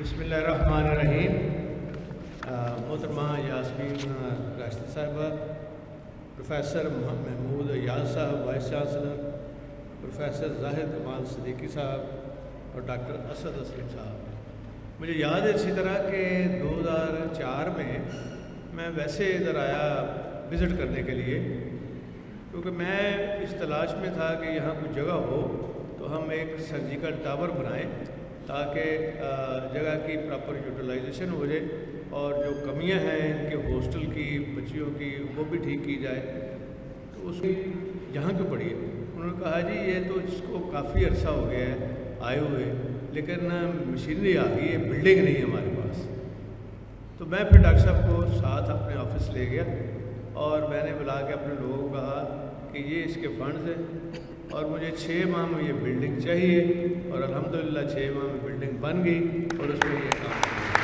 بسم اللہ الرحمن الرحیم. محترمہ یاسمین راشد صاحبہ، پروفیسر محمود ایاز صاحب وائس چانسلر، پروفیسر زاہد کمال صدیقی صاحب اور ڈاکٹر اسد اسلم صاحب. مجھے یاد ہے اسی طرح کہ 2004 میں ویسے ادھر آیا وزٹ کرنے کے لیے، کیونکہ میں اس تلاش میں تھا کہ یہاں کوئی جگہ ہو تو ہم ایک سرجیکل ٹاور بنائیں تاکہ جگہ کی پراپر یوٹیلائزیشن ہو جائے اور جو کمیاں ہیں ان کے ہاسٹل کی بچیوں کی وہ بھی ٹھیک کی جائے. تو اس کی یہاں کیوں پڑی ہے؟ انہوں نے کہا جی یہ تو اس کو کافی عرصہ ہو گیا ہے آئے ہوئے، لیکن مشینری آ گئی ہے، بلڈنگ نہیں ہے ہمارے پاس. تو میں پھر ڈاکٹر صاحب کو ساتھ اپنے آفس لے گیا اور میں نے بلا کے اپنے لوگوں کو کہا کہ یہ اس کے فنڈز ہیں اور مجھے 6 ماہ میں یہ بلڈنگ چاہیے، اور الحمدللہ 6 ماہ میں بلڈنگ بن گئی اور اس میں یہ کام کیا.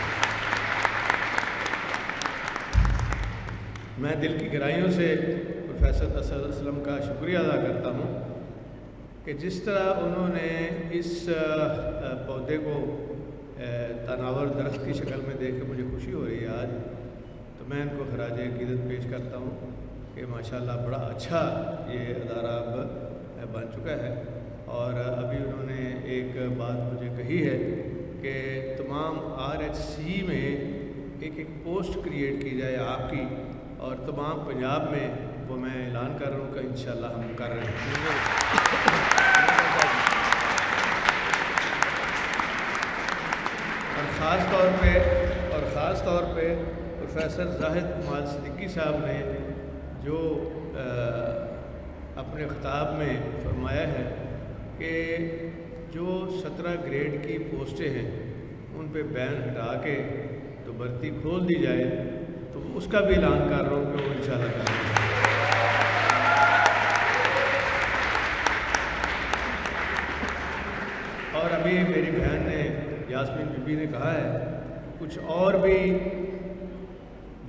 میں دل کی گہرائیوں سے پروفیسر اسد اسلم کا شکریہ ادا کرتا ہوں کہ جس طرح انہوں نے اس پودے کو تناور درخت کی شکل میں دیکھ کے مجھے خوشی ہو رہی ہے آج، تو میں ان کو خراج عقیدت پیش کرتا ہوں کہ ماشاءاللہ بڑا اچھا یہ ادارہ اب بن چکا ہے. اور ابھی انہوں نے ایک بات مجھے کہی ہے کہ تمام RHC میں ایک پوسٹ کریٹ کی جائے آپ کی، اور تمام پنجاب میں وہ میں اعلان کر رہا ہوں کہ انشاءاللہ ہم کر رہے ہیں. اور خاص طور پہ پروفیسر زاہد کمال صدیقی صاحب نے جو اپنے خطاب میں فرمایا ہے کہ جو 17 گریڈ کی پوسٹیں ہیں ان پہ بین ہٹا کے تو بھرتی کھول دی جائے، تو اس کا بھی اعلان کر رہا ہوں کہ وہ انشاءاللہ کریں گے. اور ابھی میری بہن نے یاسمین بی بی نے کہا ہے کچھ اور بھی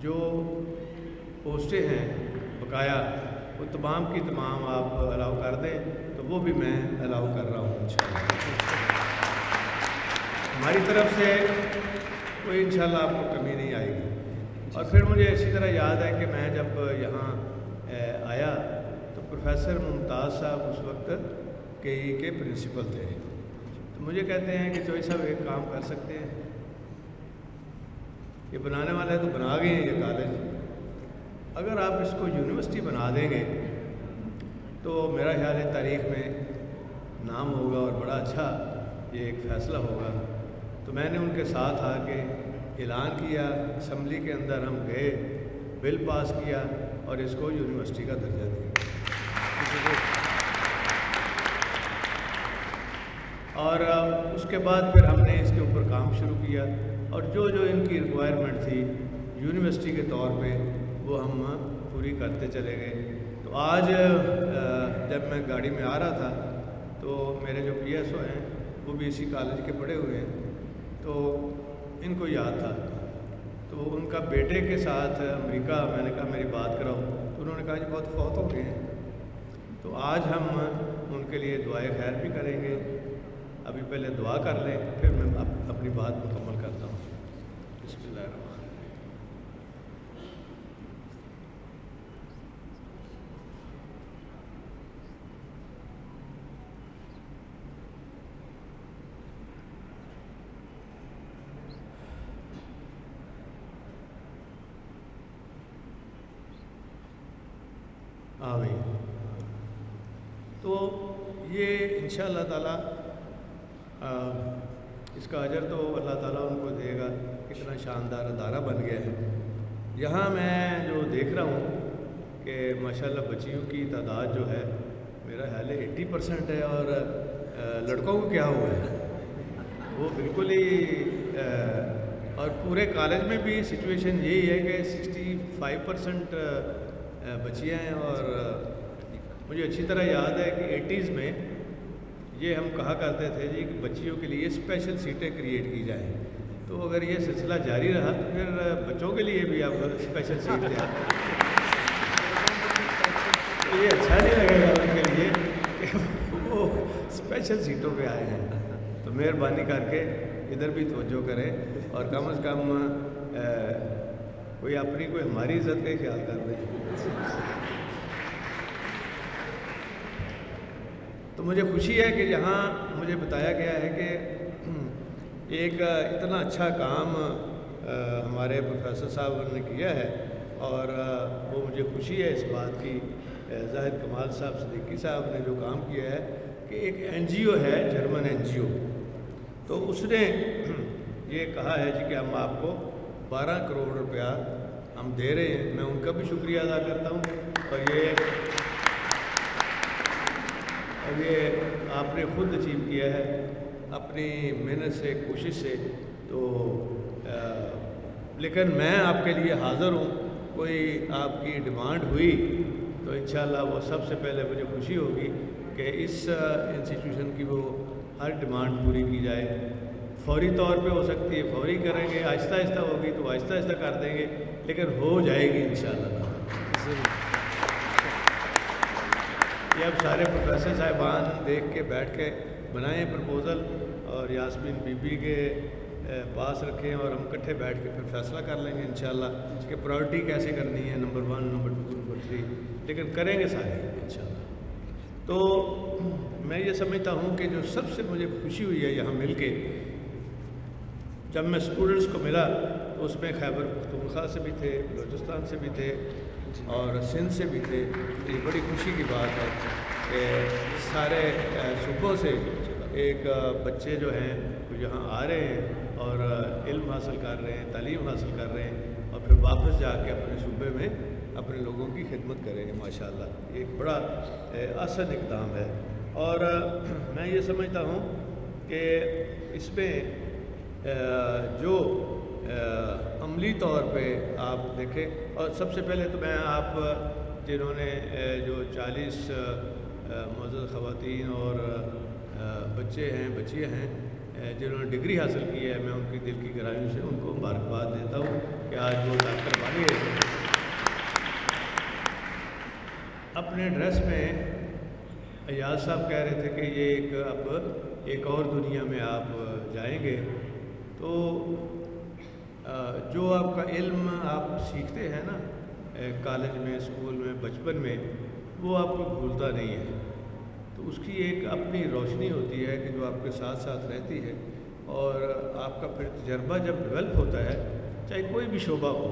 جو پوسٹیں ہیں بقایا وہ تمام کی تمام آپ الاؤ کر دیں، تو وہ بھی میں الاؤ کر رہا ہوں انشاءاللہ. ہماری طرف سے کوئی انشاءاللہ آپ کو کمی نہیں آئے گی. اور پھر مجھے اسی طرح یاد ہے کہ میں جب یہاں آیا تو پروفیسر ممتاز صاحب اس وقت KE کے پرنسپل تھے، تو مجھے کہتے ہیں کہ چوہی صاحب ایک کام کر سکتے ہیں، یہ بنانے والے تو بنا گئے ہیں یہ کالج، اگر آپ اس کو یونیورسٹی بنا دیں گے تو میرا خیال ہے تاریخ میں نام ہوگا اور بڑا اچھا یہ ایک فیصلہ ہوگا. تو میں نے ان کے ساتھ آ کے اعلان کیا، اسمبلی کے اندر ہم گئے، بل پاس کیا اور اس کو یونیورسٹی کا درجہ دیا. اور اس کے بعد پھر ہم نے اس کے اوپر کام شروع کیا، اور جو ان کی ریکوائرمنٹ تھی یونیورسٹی کے طور پہ وہ ہم پوری کرتے چلے گئے. تو آج جب میں گاڑی میں آ رہا تھا تو میرے جو PSO ہیں وہ بھی اسی کالج کے پڑھے ہوئے ہیں، تو ان کو یاد تھا، تو ان کا بیٹے کے ساتھ امریکہ، میں نے کہا میری بات کراؤ، تو انہوں نے کہا جی بہت فوت ہو گئے ہیں. تو آج ہم ان کے لیے دعائے خیر بھی کریں گے. ابھی پہلے دعا کر لیں پھر میں اپنی بات مکمل کرتا ہوں. بسم اللہ الرحمن الرحیم. آمین. تو یہ انشاءاللہ تعالیٰ اس کا اجر تو اللہ تعالیٰ ان کو دے گا. کتنا شاندار ادارہ بن گیا ہے. یہاں میں جو دیکھ رہا ہوں کہ ماشاءاللہ بچیوں کی تعداد جو ہے میرا خیال ہے 80% ہے، اور لڑکوں کو کیا ہوا ہے وہ بالکل ہی اور پورے کالج میں بھی سچویشن یہی ہے کہ 65% بچیاں ہیں. اور مجھے اچھی طرح یاد ہے کہ 80s میں یہ ہم کہا کرتے تھے جی کہ بچیوں کے لیے اسپیشل سیٹیں کریٹ کی جائیں. تو اگر یہ سلسلہ جاری رہا تو پھر بچوں کے لیے بھی آپ اسپیشل سیٹ دیں. یہ اچھا نہیں لگے گا ان کے لیے کہ وہ اسپیشل سیٹوں پہ آئے ہیں. تو مہربانی کر کے ادھر بھی توجہ کریں اور کم از کم کوئی اپنی کوئی ہماری عزت کا خیال کر دیں. تو مجھے خوشی ہے کہ یہاں مجھے بتایا گیا ہے کہ ایک اتنا اچھا کام ہمارے پروفیسر صاحب نے کیا ہے، اور وہ مجھے خوشی ہے اس بات کی. زاہد کمال صاحب صدیقی صاحب نے جو کام کیا ہے کہ ایک NGO ہے، جرمن NGO، تو اس نے یہ کہا ہے جی کہ ہم آپ کو 12 کروڑ روپیہ ہم دے رہے ہیں. میں ان کا بھی شکریہ ادا کرتا ہوں. اور یہ آپ نے خود اچیو کیا ہے اپنی محنت سے، کوشش سے. تو لیکن میں آپ کے لیے حاضر ہوں. کوئی آپ کی ڈیمانڈ ہوئی تو انشاءاللہ وہ سب سے پہلے مجھے خوشی ہوگی کہ اس انسٹیٹیوشن کی وہ ہر ڈیمانڈ پوری کی جائے. فوری طور پہ ہو سکتی ہے فوری کریں گے، آہستہ آہستہ ہوگی تو آہستہ آہستہ کر دیں گے، لیکن ہو جائے گی انشاءاللہ. یہ اب سارے پروفیسر صاحبان دیکھ کے بیٹھ کے بنائیں پرپوزل اور یاسمین بی بی کے پاس رکھیں اور ہم اکٹھے بیٹھ کے پھر فیصلہ کر لیں گے انشاءاللہ کہ پرائورٹی کیسے کرنی ہے، نمبر 1، نمبر 2، نمبر 3، لیکن کریں گے سارے انشاءاللہ. تو میں یہ سمجھتا ہوں کہ جو سب سے مجھے خوشی ہوئی ہے یہاں مل کے، جب میں اسٹوڈنٹس کو ملا تو اس میں خیبر پختونخوا سے بھی تھے، بلوچستان سے بھی تھے اور سندھ سے بھی تھے. یہ بڑی خوشی کی بات ہے کہ سارے صوبوں سے ایک بچے جو ہیں وہ یہاں آ رہے ہیں اور علم حاصل کر رہے ہیں، تعلیم حاصل کر رہے ہیں اور پھر واپس جا کے اپنے صوبے میں اپنے لوگوں کی خدمت کریں گے. ماشاءاللہ یہ ایک بڑا آسان اقدام ہے. اور میں یہ سمجھتا ہوں کہ اس میں جو عملی طور پہ آپ دیکھیں، اور سب سے پہلے تو میں آپ جنہوں نے جو 40 معزز خواتین اور بچے ہیں، بچیاں ہیں جنہوں نے ڈگری حاصل کی ہے، میں ان کی دل کی گہرائیوں سے ان کو مبارکباد دیتا ہوں کہ آج وہ ڈاکٹر بن گئے. اپنے ڈریس میں ایاز صاحب کہہ رہے تھے کہ یہ اب ایک اور دنیا میں آپ جائیں گے. تو جو آپ کا علم آپ سیکھتے ہیں نا کالج میں، اسکول میں، بچپن میں، وہ آپ کو بھولتا نہیں ہے. تو اس کی ایک اپنی روشنی ہوتی ہے کہ جو آپ کے ساتھ ساتھ رہتی ہے، اور آپ کا پھر تجربہ جب ڈیولپ ہوتا ہے، چاہے کوئی بھی شعبہ ہو،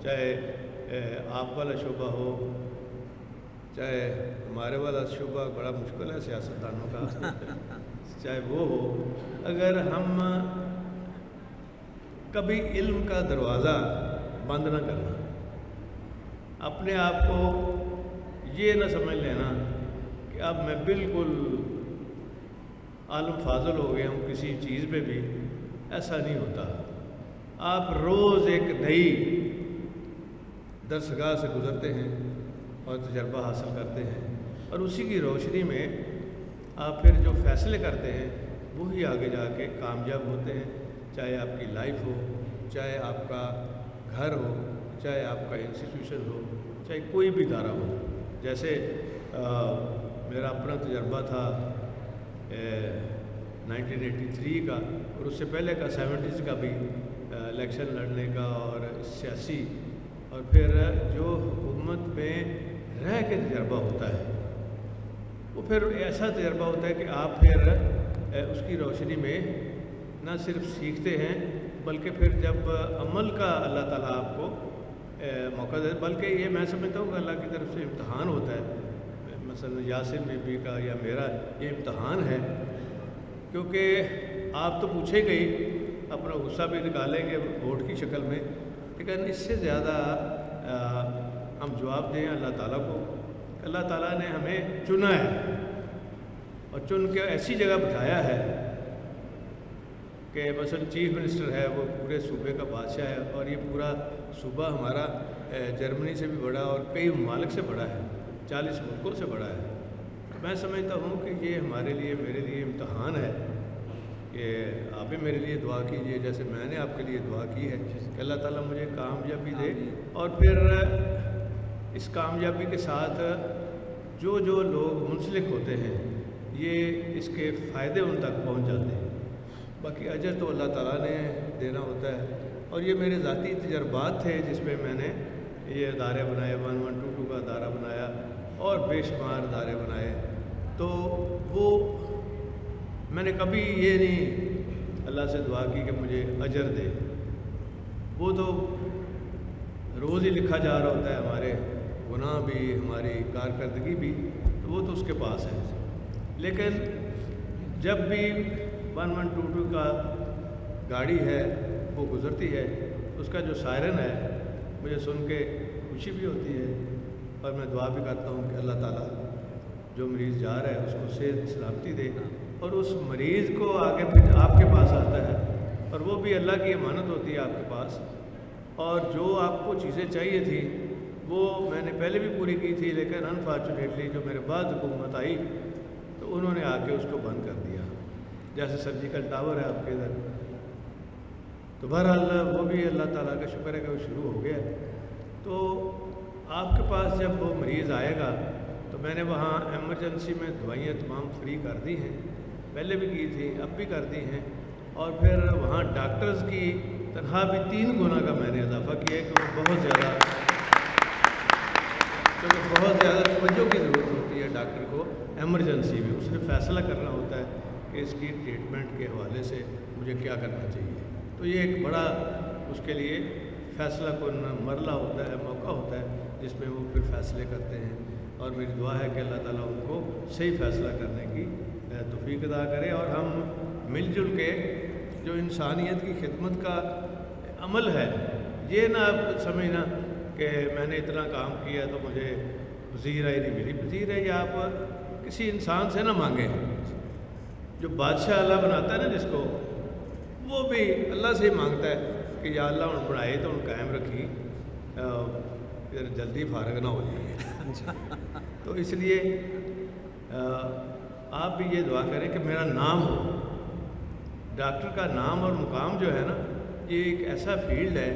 چاہے آپ والا شعبہ ہو، چاہے ہمارے والا شعبہ بڑا مشکل ہے سیاستدانوں کا، چاہے وہ ہو، اگر ہم کبھی علم کا دروازہ بند نہ کرنا، اپنے آپ کو یہ نہ سمجھ لینا کہ اب میں بالکل عالم فاضل ہو گیا ہوں کسی چیز میں بھی. ایسا نہیں ہوتا. آپ روز ایک نئی درسگاہ سے گزرتے ہیں اور تجربہ حاصل کرتے ہیں، اور اسی کی روشنی میں آپ پھر جو فیصلے کرتے ہیں وہی آگے جا کے کامیاب ہوتے ہیں. چاہے آپ کی لائف ہو، چاہے آپ کا گھر ہو، چاہے آپ کا انسٹیٹیوشن ہو، چاہے کوئی بھی ادارہ ہو. جیسے میرا اپنا تجربہ تھا 1983 کا، اور اس سے پہلے کا 70s کا بھی الیکشن لڑنے کا اور سیاسی، اور پھر جو حکومت میں رہ کے تجربہ ہوتا ہے وہ پھر ایسا تجربہ ہوتا ہے کہ آپ پھر اس کی روشنی میں نہ صرف سیکھتے ہیں بلکہ پھر جب عمل کا اللہ تعالیٰ آپ کو موقع دے، بلکہ یہ میں سمجھتا ہوں کہ اللہ کی طرف سے امتحان ہوتا ہے. مثلا یاسر بی بی کا یا میرا یہ امتحان ہے، کیونکہ آپ تو پوچھیں گے اپنا غصہ بھی نکالیں گے ووٹ کی شکل میں، لیکن اس سے زیادہ ہم جواب دیں اللہ تعالیٰ کو. اللہ تعالیٰ نے ہمیں چنا ہے اور چن کے ایسی جگہ بٹھایا ہے کہ مثلا چیف منسٹر ہے، وہ پورے صوبے کا بادشاہ ہے، اور یہ پورا صوبہ ہمارا جرمنی سے بھی بڑا اور کئی ممالک سے بڑا ہے، 40 ملکوں سے بڑا ہے. میں سمجھتا ہوں کہ یہ ہمارے لیے، میرے لیے امتحان ہے کہ آپ بھی میرے لیے دعا کیجئے جیسے میں نے آپ کے لیے دعا کی ہے کہ اللہ تعالیٰ مجھے کامیابی دے، اور پھر اس کامیابی کے ساتھ جو لوگ منسلک ہوتے ہیں یہ اس کے فائدے ان تک پہنچ جاتے ہیں. باقی اجر تو اللہ تعالیٰ نے دینا ہوتا ہے. اور یہ میرے ذاتی تجربات تھے جس میں میں نے یہ ادارے بنائے, 1122 کا ادارہ بنایا اور بے شمار ادارے بنائے. تو وہ میں نے کبھی یہ نہیں اللہ سے دعا کی کہ مجھے اجر دے. وہ تو روز ہی لکھا جا رہا ہوتا ہے, ہمارے گناہ بھی, ہماری کارکردگی بھی, تو وہ تو اس کے پاس ہے. لیکن جب بھی 1122 کا گاڑی ہے وہ گزرتی ہے, اس کا جو سائرن ہے مجھے سن کے خوشی بھی ہوتی ہے, اور میں دعا بھی کرتا ہوں کہ اللہ تعالیٰ جو مریض جا رہا ہے اس کو صحت سلامتی دے, اور اس مریض کو آگے پھر آپ کے پاس آتا ہے, اور وہ بھی اللہ کی امانت ہوتی ہے آپ کے پاس. اور جو آپ کو چیزیں چاہیے تھی وہ میں نے پہلے بھی پوری کی تھی, لیکن انفارچونیٹلی جو میرے بعد حکومت آئی تو انہوں نے آ کے اس کو بند کر دیا. جیسے سرجیکل ٹاور ہے آپ کے ادھر, تو بہرحال وہ بھی اللہ تعالیٰ کا شکر ہے کہ وہ شروع ہو گیا. تو آپ کے پاس جب وہ مریض آئے گا تو میں نے وہاں ایمرجنسی میں دوائیاں تمام فری کر دی ہیں, پہلے بھی کی تھی, اب بھی کر دی ہیں. اور پھر وہاں ڈاکٹرز کی تنخواہ بھی 3 گنا کا میں نے اضافہ کیا ہے, کہ وہ بہت زیادہ توجہ کی ضرورت ہوتی ہے ڈاکٹر کو ایمرجنسی میں. اس نے فیصلہ کرنا ہوتا ہے کہ اس کی ٹریٹمنٹ کے حوالے سے مجھے کیا کرنا چاہیے. تو یہ ایک بڑا اس کے لیے فیصلہ کن مرحلہ ہوتا ہے, موقع ہوتا ہے, جس میں وہ پھر فیصلے کرتے ہیں. اور میری دعا ہے کہ اللہ تعالیٰ ان کو صحیح فیصلہ کرنے کی توفیق عطا کرے, اور ہم مل جل کے جو انسانیت کی خدمت کا عمل ہے, یہ نہ سمجھنا کہ میں نے اتنا کام کیا تو مجھے وزیر ہی نہیں ملی. وزیر ہے یا آپ کسی انسان سے نہ مانگیں. جو بادشاہ اللہ بناتا ہے نا جس کو, وہ بھی اللہ سے ہی مانگتا ہے کہ یا اللہ ان بنائے تو ان قائم رکھی, پھر جلدی فارغ نہ ہو جائے. تو اس لیے آپ بھی یہ دعا کریں کہ میرا نام ہو. ڈاکٹر کا نام اور مقام جو ہے نا, یہ ایک ایسا فیلڈ ہے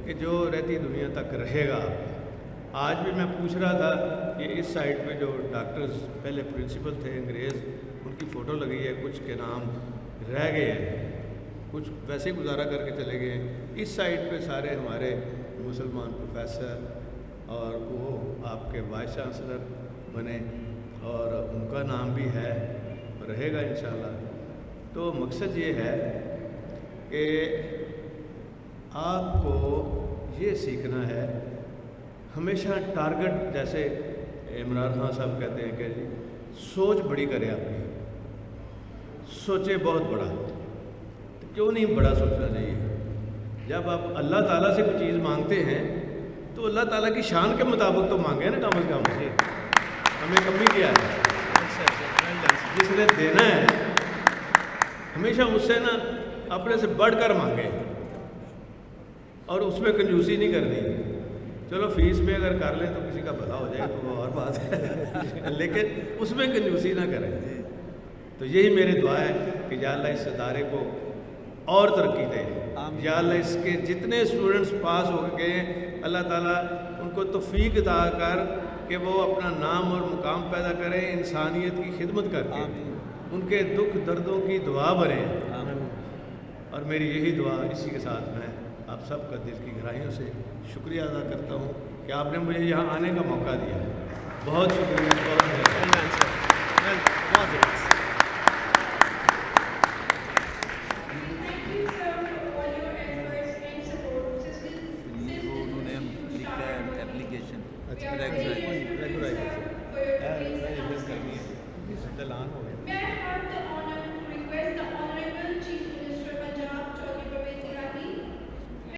کہ جو رہتی دنیا تک رہے گا. آج بھی میں پوچھ رہا تھا کہ اس سائٹ پہ جو ڈاکٹرز پہلے پرنسپل تھے انگریز, ان کی فوٹو لگی ہے, کچھ کے نام رہ گئے ہیں, کچھ ویسے ہی گزارا کر کے چلے گئے ہیں. اس سائٹ پہ سارے ہمارے مسلمان پروفیسر اور وہ آپ کے وائس چانسلر بنے, اور ان کا نام بھی ہے, رہے گا انشاءاللہ. تو مقصد یہ ہے کہ آپ کو یہ سیکھنا ہے ہمیشہ ٹارگٹ, جیسے عمران خان صاحب کہتے ہیں کہ جی سوچ بڑی کرے, آپ کی سوچے بہت بڑا. کیوں نہیں بڑا سوچنا چاہیے؟ جب آپ اللہ تعالیٰ سے کوئی چیز مانگتے ہیں تو اللہ تعالیٰ کی شان کے مطابق تو مانگے نا, کم از کم سے ہمیں کمی کیا ہے. جس نے دینا ہے ہمیشہ اس سے نا اپنے سے بڑھ کر مانگے, اور اس میں کنجوسی نہیں کرنی. چلو فیس پہ اگر کر لیں تو کسی کا بھلا ہو جائے تو وہ اور بات ہے, لیکن اس میں کنجوسی نہ کریں. تو یہی میری دعا ہے کہ یا اللہ اس ادارے کو اور ترقی دے, یا اللہ اس کے جتنے اسٹوڈنٹس پاس ہو گئے ہیں اللہ تعالیٰ ان کو توفیق عطا کر کہ وہ اپنا نام اور مقام پیدا کریں انسانیت کی خدمت کر کے, ان کے دکھ دردوں کی دعا بنیں. اور میری یہی دعا, اسی کے ساتھ میں آپ سب کا دل کی گہرائیوں سے شکریہ ادا کرتا ہوں کہ آپ نے مجھے یہاں آنے کا موقع دیا. بہت شکریہ. انہوں نے لکھا ہے اپلیکیشن.